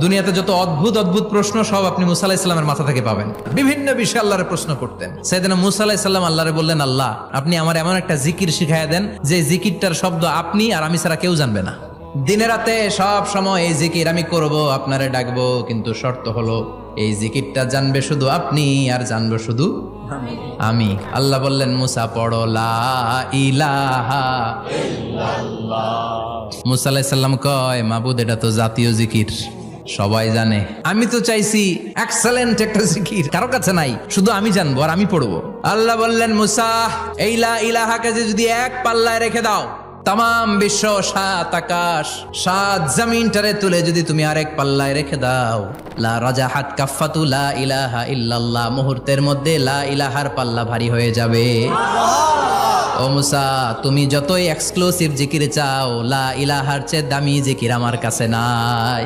দুনিয়াতে যত অদ্ভুত অদ্ভুত প্রশ্ন সব আপনি মুসা আলাইহিস সালামের মাথা থেকে পাবেন। বিভিন্ন বিষয়ে আল্লাহরে প্রশ্ন করতেন। সাইয়েদনা মুসা আলাইহিস সালাম আল্লাহরে বললেন, আল্লাহ আপনি আমার এমন একটা জিকির শিখাইয়া দেন যে জিকিরটার শব্দ আপনি আর আমি ছাড়া কেউ জানবে না। দিনে রাতে সব সময় এই জিকির আমি করব, আপনারে ডাকবো, কিন্তু শর্ত হলো এই জিকিরটা জানবে শুধু আপনি আর জানবো শুধু আমি। আল্লাহ বললেন, মুসা পড়ো লা ইলাহা ইল্লাল্লাহ। মুসা আলাইহিস সালাম কয়, মাবুদ এটা তো জাতীয় জিকির, সবাই জানে। আমি তো চাইছি এক্সেলেন্ট একটা জিকির, কারো কাছে নাই, শুধু আমি জানবো আর আমি পড়বো। আল্লাহ বললেন, মুসা এই লা ইলাহাকে যদি এক পাল্লায় রেখে দাও, তাম বিশ্ব, 7 আকাশ 7 জমিনটারে তুলে যদি তুমি আরেক পাল্লায় রেখে দাও, লা রাজাহাত কাফাতু লা ইলাহা ইল্লাল্লাহ, মুহূর্তের মধ্যে লা ইলাহার পাল্লা ভারী হয়ে যাবে। ও মুসা, তুমি যতই এক্সক্লুসিভ জিকির চাও, লা ইলাহার চেয়ে দামি জিকির আমার কাছে নাই।